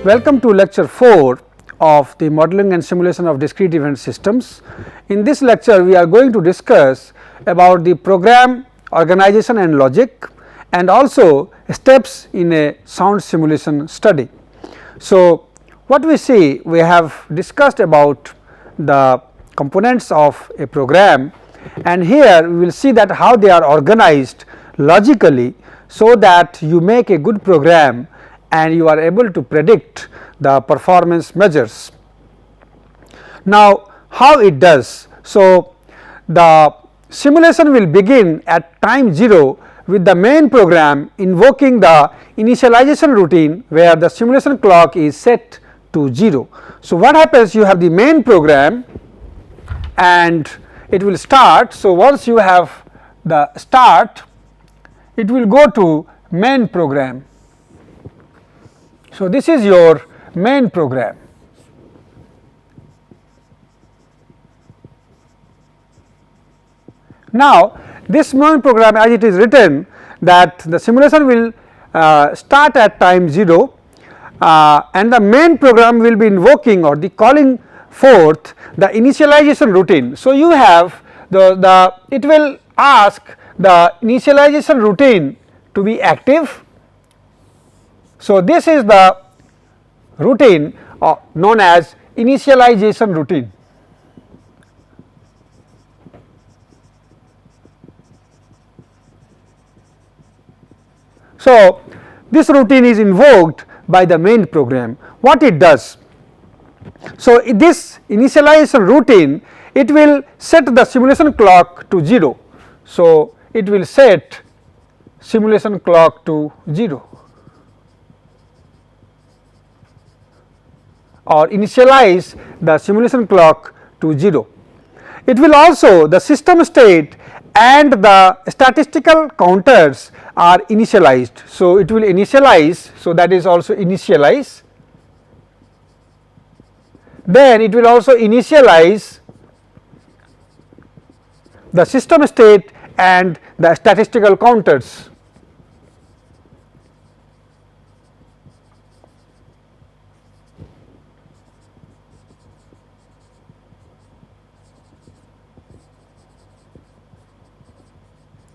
Welcome to lecture 4 of the modeling and simulation of discrete event systems. In this lecture, we are going to discuss about the program organization and logic and also steps in a sound simulation study. So, what we see, we have discussed about the components of a program, and here we will see that how they are organized logically, so that you make a good program and you are able to predict the performance measures. Now, how it does? So, the simulation will begin at time 0 with the main program invoking the initialization routine, where the simulation clock is set to 0. So, what happens? You have the main program and it will start. So, once you have the start, it will go to main program. So, this is your main program. Now, this main program, as it is written, that the simulation will start at time 0 and the main program will be invoking or the calling forth the initialization routine. So, you have it will ask the initialization routine to be active. So, this is the routine known as initialization routine. So, this routine is invoked by the main program. What it does? So, this initialization routine, it will set the simulation clock to 0. So, it will set simulation clock to 0 or initialize the simulation clock to 0. It will also, the system state and the statistical counters are initialized. So, it will initialize. So, that is also initialize. Then it will also initialize the system state and the statistical counters.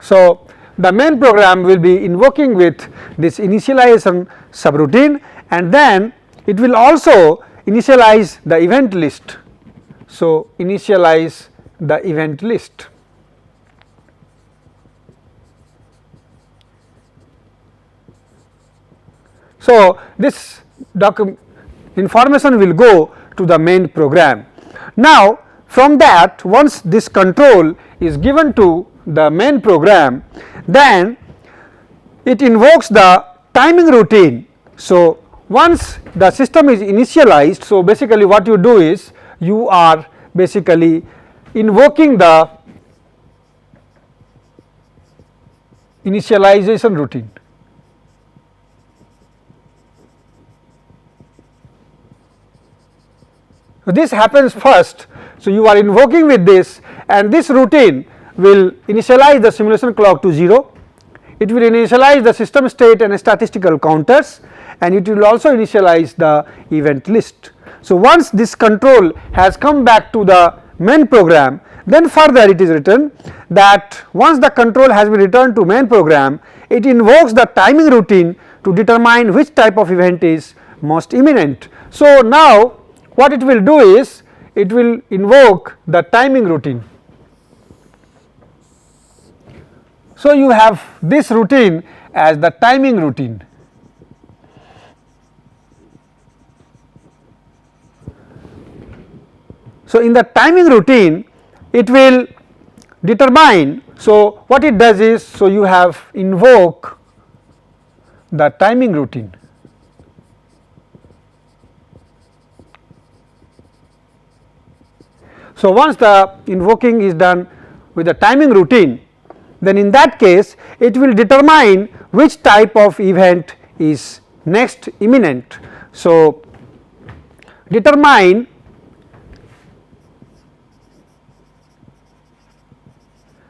So, the main program will be invoking with this initialization subroutine, and then it will also initialize the event list. So, initialize the event list. So, this information will go to the main program. Now, from that, once this control is given to the main program, then it invokes the timing routine. So, once the system is initialized, so basically what you do is you are basically invoking the initialization routine. So, this happens first. So, you are invoking with this, and this routine will initialize the simulation clock to 0. It will initialize the system state and statistical counters, and it will also initialize the event list. So, once this control has come back to the main program, then further it is written that once the control has been returned to main program, it invokes the timing routine to determine which type of event is most imminent. So, now what it will do is it will invoke the timing routine. So, you have this routine as the timing routine. So, in the timing routine, it will determine. So, what it does is, so you have invoke the timing routine. So, once the invoking is done with the timing routine, then in that case it will determine which type of event is next imminent. So, determine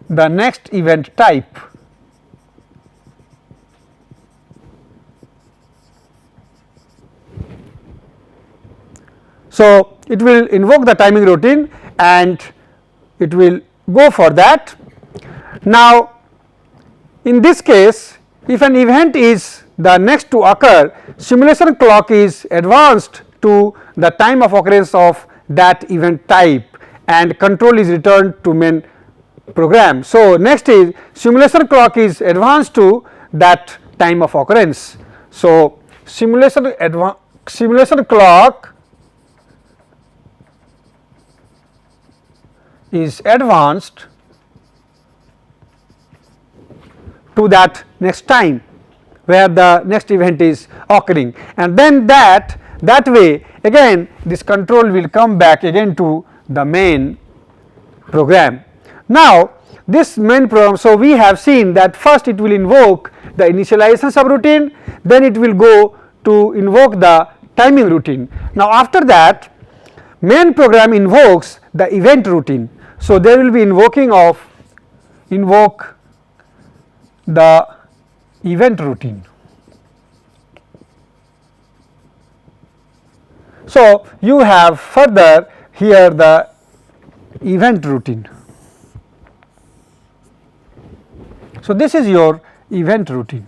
the next event type. So, it will invoke the timing routine and it will go for that. Now, in this case, if an event is the next to occur, simulation clock is advanced to the time of occurrence of that event type and control is returned to main program. So, next is simulation clock is advanced to that time of occurrence. So, simulation clock is advanced to that next time where the next event is occurring, and then that way again this control will come back again to the main program. Now, this main program, so we have seen that first it will invoke the initialization subroutine, then it will go to invoke the timing routine. Now, after that main program invokes the event routine. So, there will be invoke the event routine. So, you have further here the event routine. So, this is your event routine.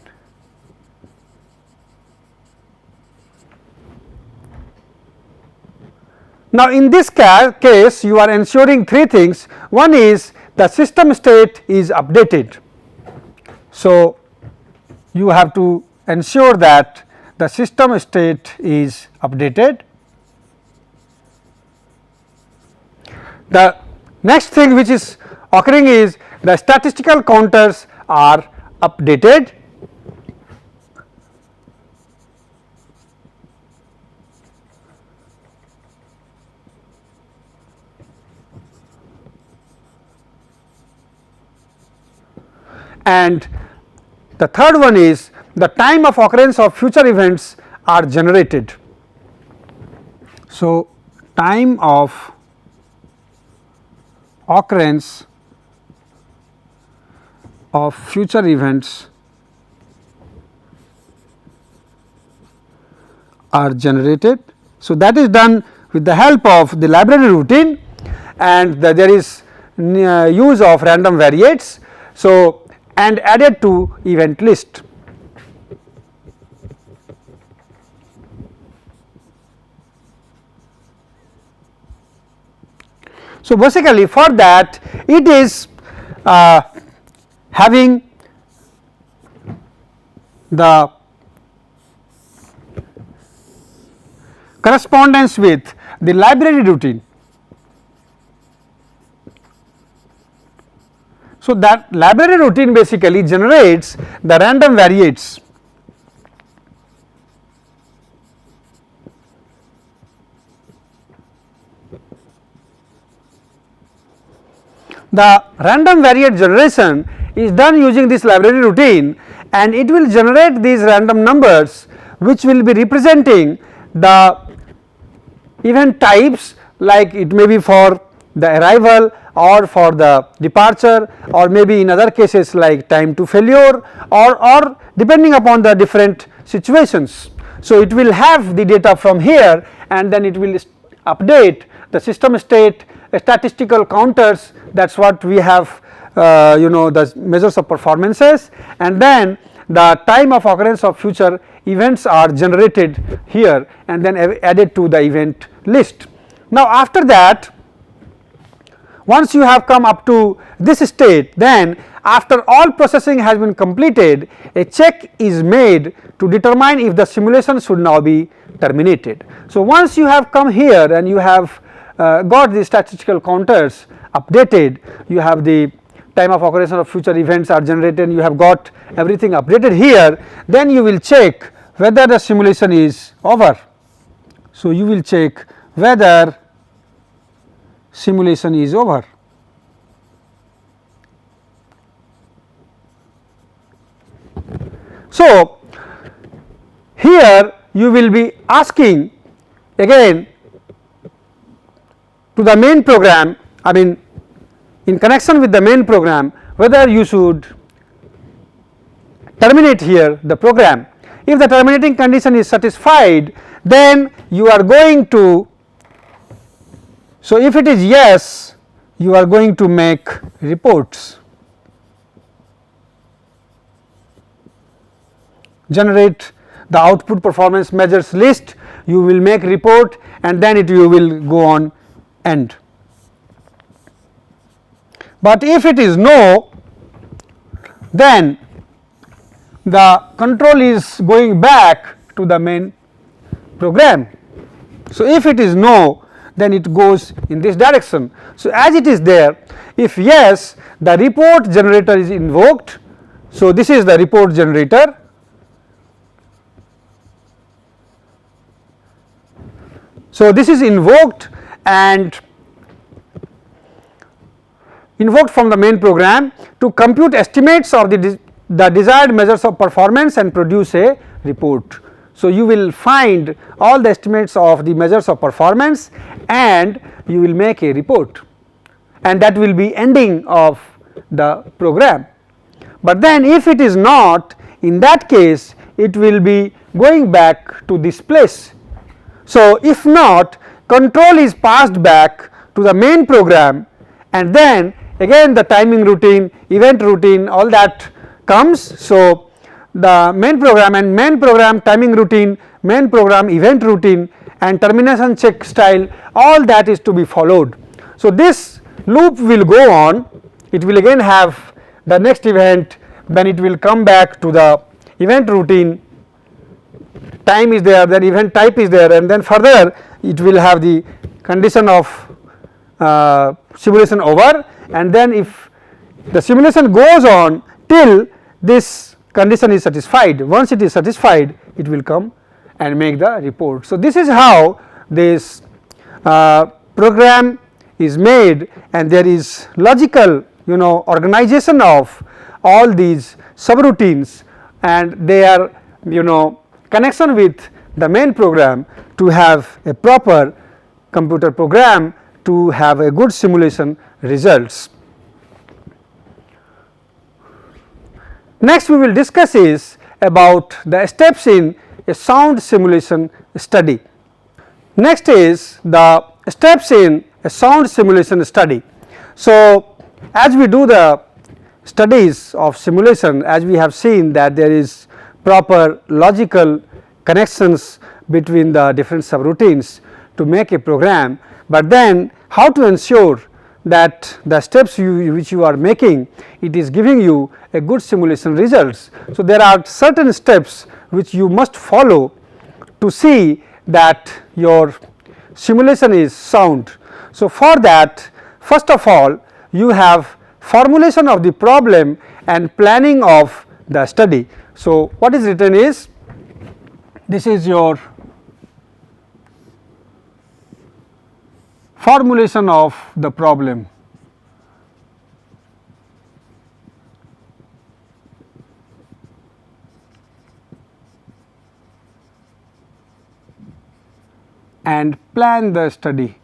Now, in this case you are ensuring three things. One is the system state is updated. So, you have to ensure that the system state is updated. The next thing which is occurring is the statistical counters are updated. And the third one is the time of occurrence of future events are generated. So, time of occurrence of future events are generated. So, that is done with the help of the library routine and there is use of random variates. So, and added to event list. So, basically for that it is having the correspondence with the library routine. So, that library routine basically generates the random variates. The random variate generation is done using this library routine and it will generate these random numbers which will be representing the event types, like it may be for the arrival or for the departure or maybe in other cases like time to failure or depending upon the different situations. So, it will have the data from here and then it will update the system state, statistical counters, that is what we have the measures of performances, and then the time of occurrence of future events are generated here and then added to the event list. Now, after that once you have come up to this state, then after all processing has been completed, a check is made to determine if the simulation should now be terminated. So, once you have come here and you have got the statistical counters updated, you have the time of occurrence of future events are generated, you have got everything updated here, then you will check whether the simulation is over. So, you will check whether simulation is over. So, here you will be asking again to the main program, I mean in connection with the main program, whether you should terminate here the program. If the terminating condition is satisfied, then you are going to So, if it is yes, you are going to make reports, generate the output performance measures list, you will make report, and then you will go on end. But if it is no, then the control is going back to the main program. So, if it is no, then it goes in this direction. So, as it is there, if yes, the report generator is invoked. So, this is the report generator. So, this is invoked and invoked from the main program to compute estimates of the desired measures of performance and produce a report. So, you will find all the estimates of the measures of performance and you will make a report, and that will be ending of the program. But then if it is not, in that case it will be going back to this place. So, if not, control is passed back to the main program, and then again the timing routine, event routine, all that comes. So, the main program and main program timing routine, main program event routine and termination check style, all that is to be followed. So, this loop will go on, it will again have the next event, then it will come back to the event routine, time is there, then event type is there, and then further it will have the condition of simulation over, and then if the simulation goes on till this condition is satisfied. Once it is satisfied, it will come and make the report. So, this is how this program is made, and there is logical organization of all these subroutines and their connection with the main program to have a proper computer program to have a good simulation results. Next we will discuss is about the steps in a sound simulation study. Next is the steps in a sound simulation study. So, as we do the studies of simulation, as we have seen that there is proper logical connections between the different subroutines to make a program, but then how to ensure that the steps which you are making, it is giving you a good simulation results. So, there are certain steps which you must follow to see that your simulation is sound. So, for that, first of all you have formulation of the problem and planning of the study. So, what is written is, this is your formulation of the problem. And plan the study.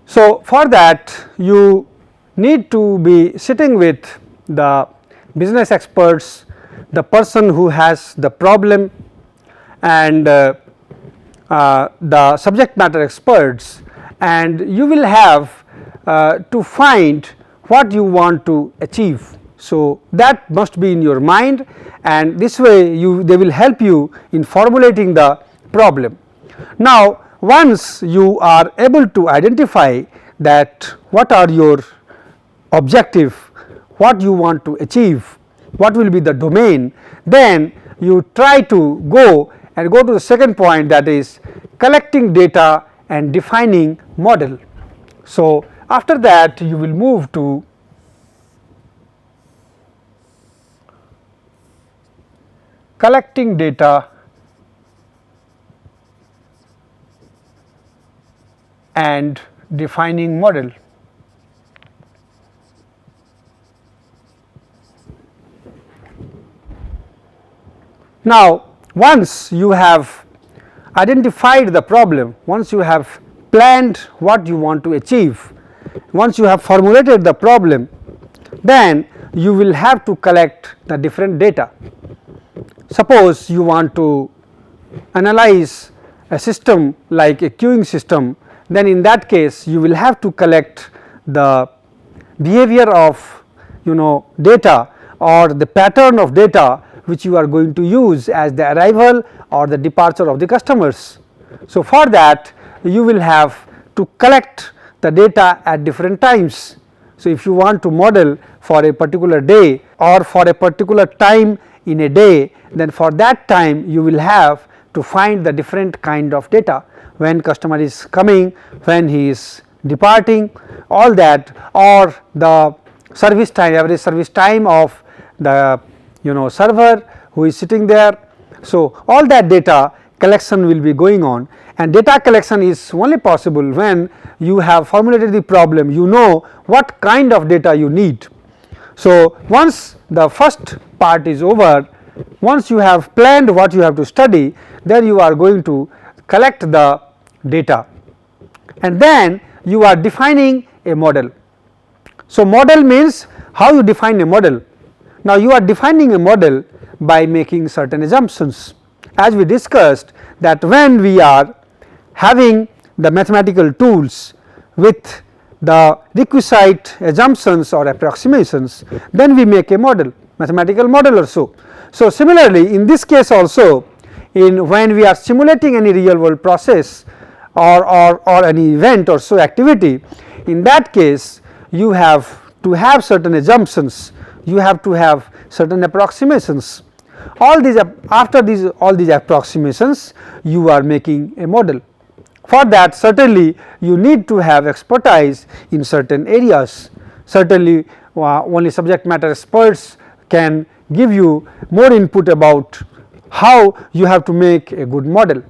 So, for that you need to be sitting with the business experts, the person who has the problem, and the subject matter experts, and you will have to find what you want to achieve. So, that must be in your mind, and this way they will help you in formulating the problem. Now, once you are able to identify that what are your objective, what you want to achieve, what will be the domain, then you try to go to the second point, that is collecting data and defining model. So, after that you will move to collecting data and defining model. Now, once you have identified the problem, once you have planned what you want to achieve, once you have formulated the problem, then you will have to collect the different data. suppose you want to analyze a system like a queuing system, then in that case you will have to collect the behavior of data or the pattern of data which you are going to use as the arrival or the departure of the customers. So, for that you will have to collect the data at different times. So, if you want to model for a particular day or for a particular time in a day, then for that time you will have to find the different kind of data, when customer is coming, when he is departing, all that, or the service time, average service time of the server who is sitting there. So, all that data collection will be going on, and data collection is only possible when you have formulated the problem, you know what kind of data you need. So, once the first part is over, once you have planned what you have to study, then you are going to collect the data, and then you are defining a model. So, model means how you define a model. Now, you are defining a model by making certain assumptions, as we discussed that when we are having the mathematical tools with the requisite assumptions or approximations, then we make a model, mathematical model or so. So, similarly in this case also, in when we are simulating any real world process or any event or so activity, in that case you have to have certain assumptions, you have to have certain approximations. All these after all these approximations, you are making a model. For that, certainly you need to have expertise in certain areas. Certainly only subject matter experts can give you more input about how you have to make a good model.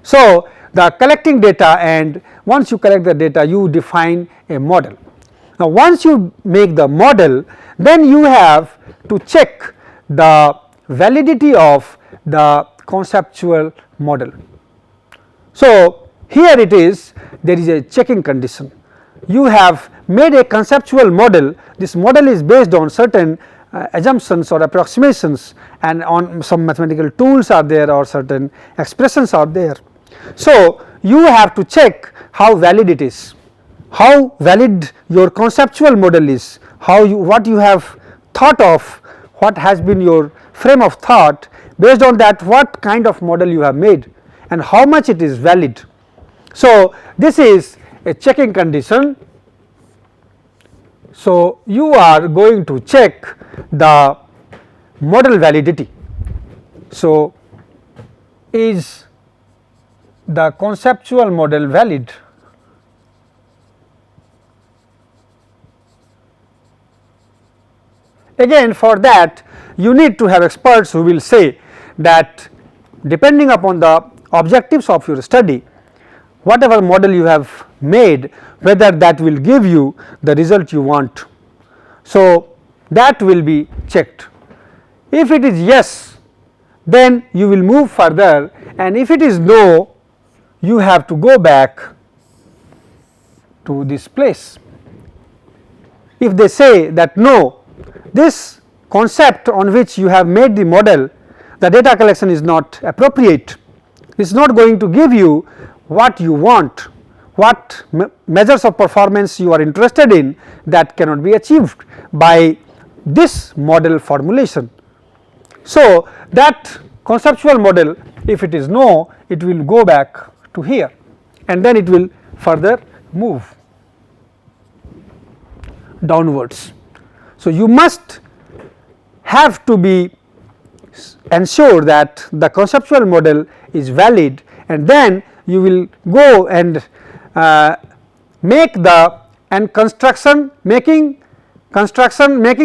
So, the collecting data, and once you collect the data you define a model. Now, once you make the model, then you have to check the validity of the conceptual model. So, here it is, there is a checking condition. You have made a conceptual model, this model is based on certain assumptions or approximations, and on some mathematical tools are there or certain expressions are there. So, you have to check how valid it is, how valid your conceptual model is, what you have thought of, what has been your frame of thought, based on that what kind of model you have made and how much it is valid. So, this is a checking condition. So, you are going to check the model validity. So, is the conceptual model valid? Again, for that you need to have experts who will say that depending upon the objectives of your study, whatever model you have made, whether that will give you the result you want. So, that will be checked. If it is yes, then you will move further, and if it is no, you have to go back to this place. If they say that no, this concept on which you have made the model, the data collection is not appropriate, it is not going to give you what you want, what measures of performance you are interested in, that cannot be achieved by this model formulation. So, that conceptual model, if it is no, it will go back to here, and then it will further move downwards. So, you must have to be ensure that the conceptual model is valid, and then you will go and make the making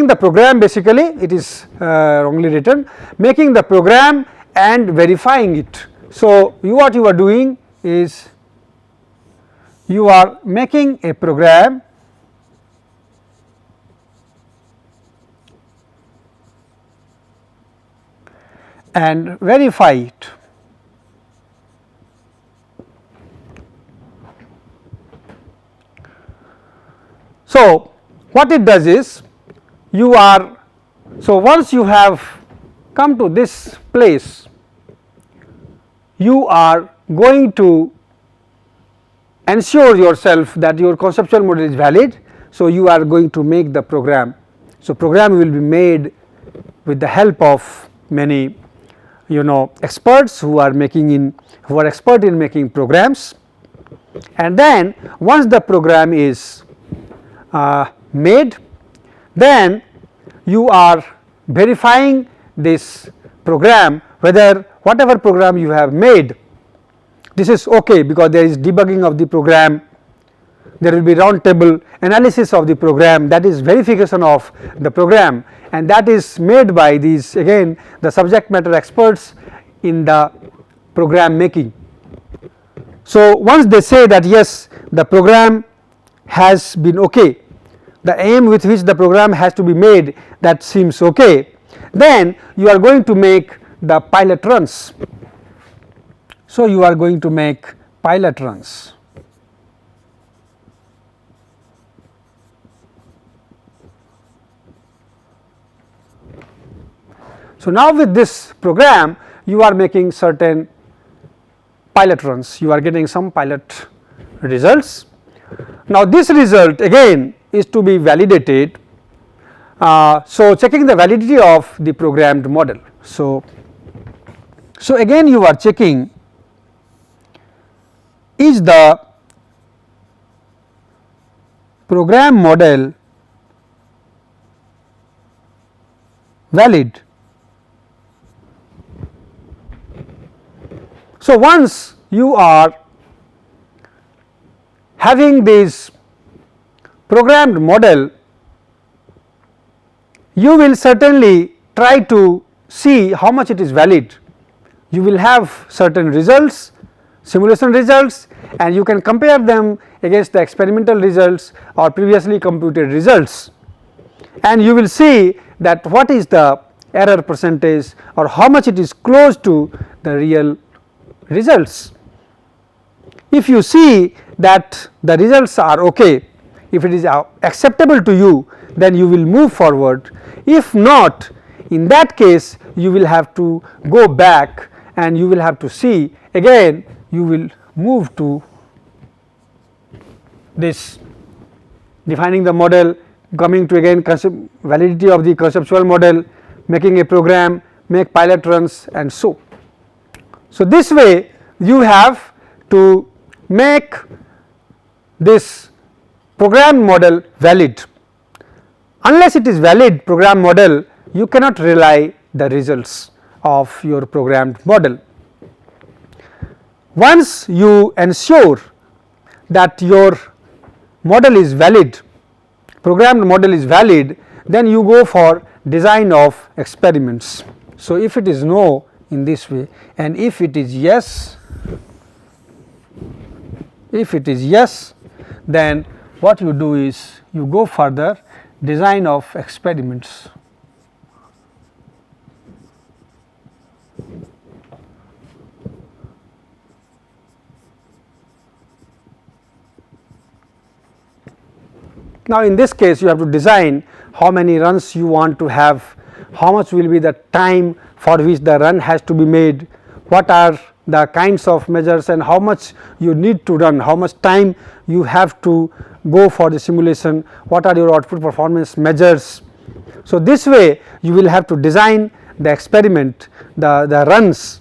the program, basically it is wrongly written, making the program and verifying it. So, what you are doing is you are making a program and verify it. So, what it does is you are, so once you have come to this place, you are going to ensure yourself that your conceptual model is valid. So, you are going to make the program. So, program will be made with the help of many experts who are expert in making programs, and then once the program is made, then you are verifying this program whether whatever program you have made, this is okay, because there is debugging of the program, there will be round table analysis of the program, that is verification of the program, and that is made by these again the subject matter experts in the program making. So, once they say that yes, the program has been okay, the aim with which the program has to be made, that seems okay, then you are going to make the pilot runs. So, you are going to make pilot runs. So, now with this program you are making certain pilot runs, you are getting some pilot results. Now, this result again is to be validated. So, checking the validity of the programmed model. So, again you are checking, is the program model valid. So, once you are having this programmed model, you will certainly try to see how much it is valid. You will have certain results, simulation results, and you can compare them against the experimental results or previously computed results, and you will see that what is the error percentage or how much it is close to the real results. If you see that the results are okay, if it is acceptable to you, then you will move forward. If not, in that case you will have to go back and you will have to see again, you will move to this defining the model, coming to again validity of the conceptual model, making a program, make pilot runs, and so. So, this way you have to make this program model valid. Unless it is valid program model, you cannot rely the results of your programmed model. Once you ensure that your model is valid, programmed model is valid, then you go for design of experiments. So, if it is no in this way, and if it is yes, then what you do is you go further, design of experiments. Now, in this case you have to design how many runs you want to have, how much will be the time for which the run has to be made, what are the kinds of measures and how much you need to run, how much time you have to go for the simulation, what are your output performance measures. So, this way you will have to design the experiment, the runs,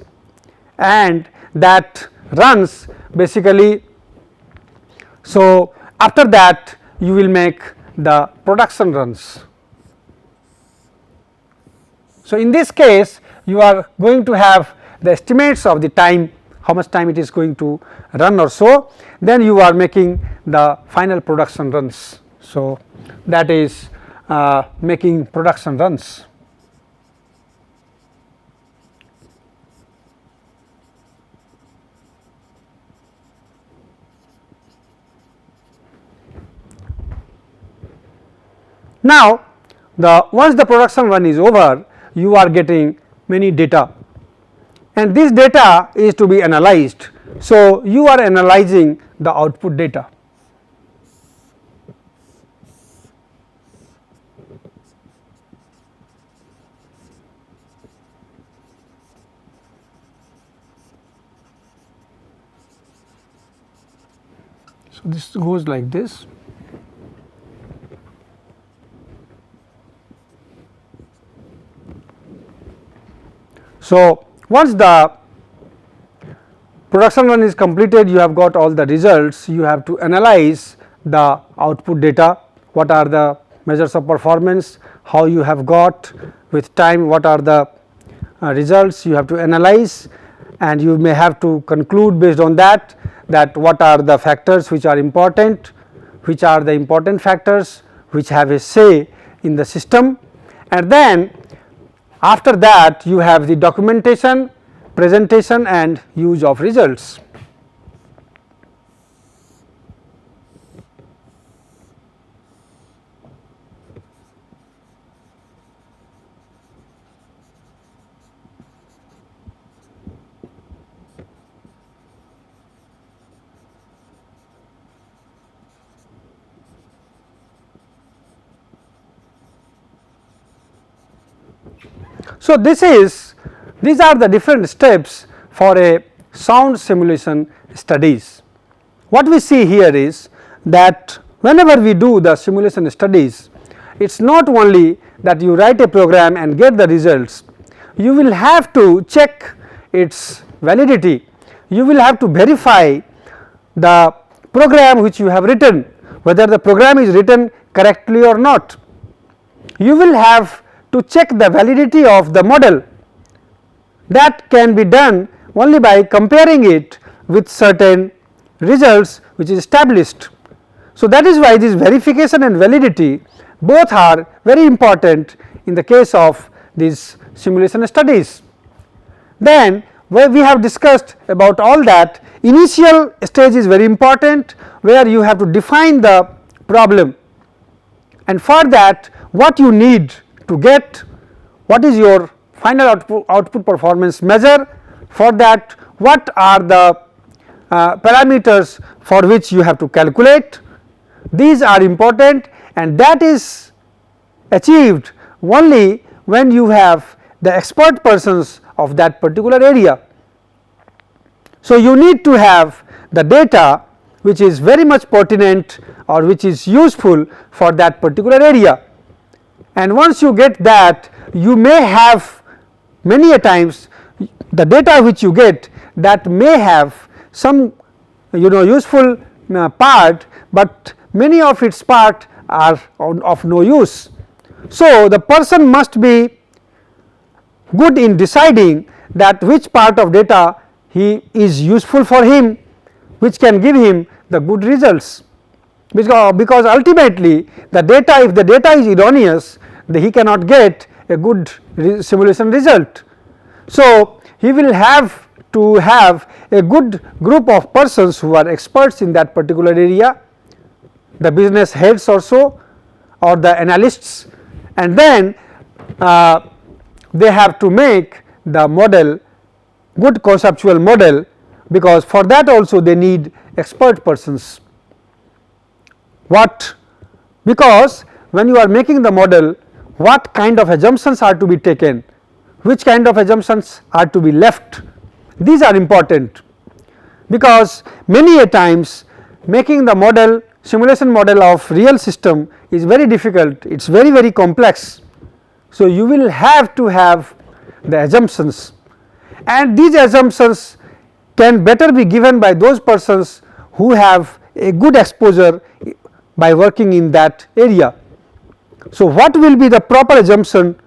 and that runs basically. So, after that you will make the production runs. So, in this case you are going to have the estimates of the time, how much time it is going to run or so, then you are making the final production runs. So, that is making production runs. Now, once the production run is over, you are getting many data, and this data is to be analyzed. So, you are analyzing the output data. So, this goes like this. So, once the production run is completed, you have got all the results, you have to analyze the output data, what are the measures of performance, how you have got with time, what are the results you have to analyze, and you may have to conclude based on that what are the factors which are important, which are the important factors which have a say in the system, and then after that you have the documentation, presentation and use of results. So, these are the different steps for a sound simulation studies. What we see here is that whenever we do the simulation studies, it is not only that you write a program and get the results, you will have to check its validity, you will have to verify the program which you have written, whether the program is written correctly or not. You will have to check the validity of the model. That can be done only by comparing it with certain results which is established. So, that is why this verification and validity both are very important in the case of these simulation studies. Then where we have discussed about all that, initial stage is very important, where you have to define the problem, and for that what you need to get, what is your final output performance measure, for that what are the parameters for which you have to calculate. These are important, and that is achieved only when you have the expert persons of that particular area. So, you need to have the data which is very much pertinent or which is useful for that particular area, and once you get that, you may have many a times the data which you get that may have some useful part, but many of its part are of no use. So, the person must be good in deciding that which part of data he is useful for him, which can give him the good results, because ultimately the data, if the data is erroneous, he cannot get a good simulation result. So, he will have to have a good group of persons who are experts in that particular area, the business heads or so, or the analysts, and then they have to make the model good conceptual model, because for that also they need expert persons. Because when you are making the model, what kind of assumptions are to be taken, which kind of assumptions are to be left, these are important, because many a times making the model, simulation model of real system is very difficult, it is very complex. So, you will have to have the assumptions, and these assumptions can better be given by those persons who have a good exposure by working in that area. So, what will be the proper assumption?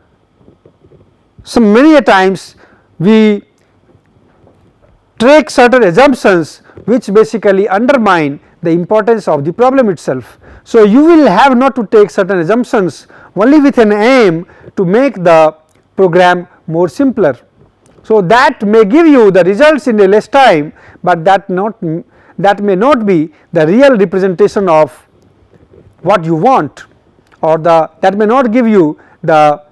So, many a times we take certain assumptions which basically undermine the importance of the problem itself. So, you will have not to take certain assumptions only with an aim to make the program more simpler. So, that may give you the results in a less time, but that may not be the real representation of what you want, or that may not give you the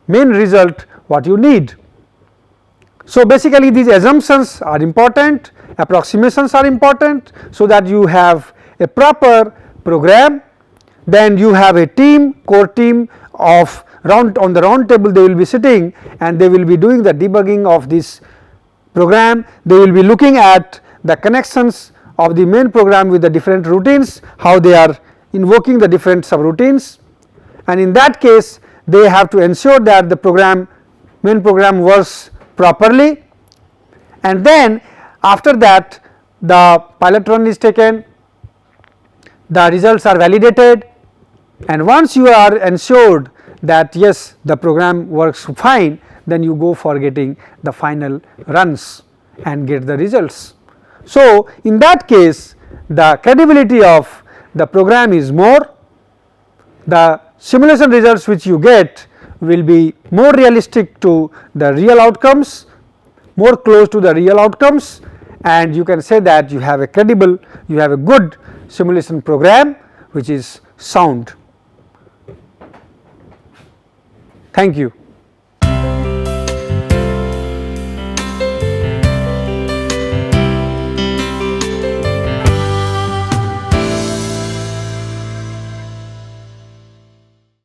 main result what you need. So, basically these assumptions are important, approximations are important, so that you have a proper program. Then you have a team, core team of on the round table, they will be sitting and they will be doing the debugging of this program, they will be looking at the connections of the main program with the different routines, how they are invoking the different subroutines, and in that case they have to ensure that the main program works properly, and then after that the pilot run is taken, the results are validated, and once you are ensured that yes, the program works fine, then you go for getting the final runs and get the results. So, in that case the credibility of the program is more, the simulation results which you get will be more realistic to the real outcomes, more close to the real outcomes, and you can say that you have a credible, you have a good simulation program which is sound. Thank you.